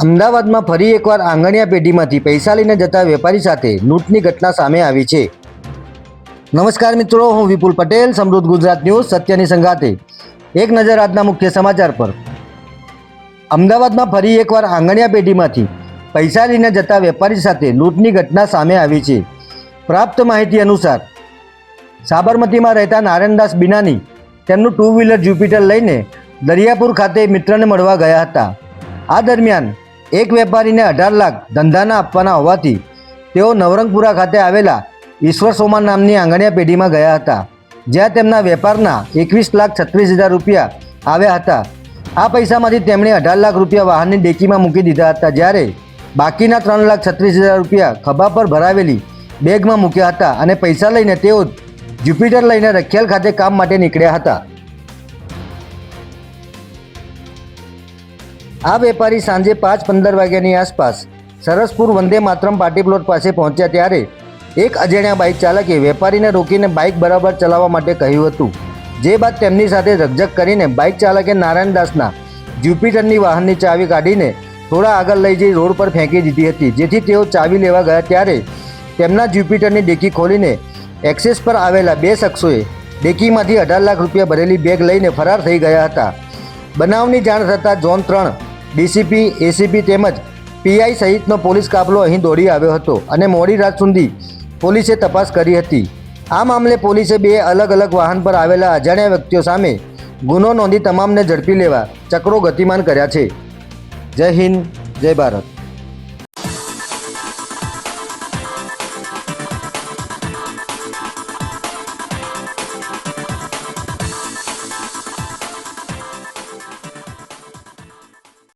અમદાવાદમાં ફરી એકવાર આંગણિયા પેઢીમાંથી પૈસા લઈને જતા વેપારી સાથે લૂંટની ઘટના સામે આવી છે। નમસ્કાર મિત્રો, હું વિપુલ પટેલ, સમૃદ્ધ ગુજરાત ન્યૂઝ સત્યની સંગાતે। એક નજર આજના મુખ્ય સમાચાર પર। અમદાવાદમાં ફરી એકવાર આંગણિયા પેઢીમાંથી પૈસા લઈને જતા વેપારી સાથે લૂંટની ઘટના સામે આવી છે। પ્રાપ્ત માહિતી અનુસાર સાબરમતીમાં રહેતા નારાયણદાસ બીનાની તેમનું ટુ વ્હીલર જ્યુપિટર લઈને દરિયાપુર ખાતે મિત્રને મળવા ગયા હતા। આ દરમિયાન એક વેપારીને 18 લાખ ધંધાના આપવાના હોવાથી તેઓ નવરંગપુરા ખાતે આવેલા ઈશ્વર સોમાન નામની આંગણિયા પેઢીમાં ગયા હતા, જ્યાં તેમના વેપારના 21,36,000 રૂપિયા આવ્યા હતા। આ પૈસામાંથી તેમણે 18 લાખ રૂપિયા વાહનની ડેકીમાં મૂકી દીધા હતા, જ્યારે બાકીના 3,36,000 રૂપિયા ખભા પર ભરાવેલી બેગમાં મૂક્યા હતા અને પૈસા લઈને તેઓ જ્યુપિટર લઈને રખિયાલ ખાતે કામ માટે નીકળ્યા હતા। આ વેપારી સાંજે 5:15 વાગ્યાની આસપાસ સરસપુર વંદે માતરમ પાર્ટી પ્લોટ પાસે પહોંચ્યા ત્યારે એક અજાણ્યા બાઇક ચાલકે વેપારીને રોકીને બાઇક બરાબર ચલાવવા માટે કહ્યું હતું, જે બાદ તેમની સાથે ઝગઝગ કરીને બાઇક ચાલકે નારાયણદાસના જ્યુપિટરની વાહનની ચાવી કાઢીને થોડા આગળ લઈ જઈ રોડ પર ફેંકી દીધી હતી, જેથી તેઓ ચાવી લેવા ગયા ત્યારે તેમના જ્યુપિટરની ડેકી ખોલીને એક્સેસ પર આવેલા બે શખ્સોએ ડેકીમાંથી 18 લાખ રૂપિયા ભરેલી બેગ લઈને ફરાર થઈ ગયા હતા। બનાવની જાણ થતાં ઝોન 3 ડીસીપી, એસીપી તેમજ પીઆઈ સહિતનો પોલીસ કાફલો અહીં દોડી આવ્યો હતો અને મોડી રાત સુધી પોલીસે તપાસ કરી હતી। આ મામલે પોલીસે બે અલગ અલગ વાહન પર આવેલા અજાણ્યા વ્યક્તિઓ સામે ગુનો નોંધી તમામને ઝડપી લેવા ચક્રો ગતિમાન કર્યા છે। જય હિન્દ, જય ભારત।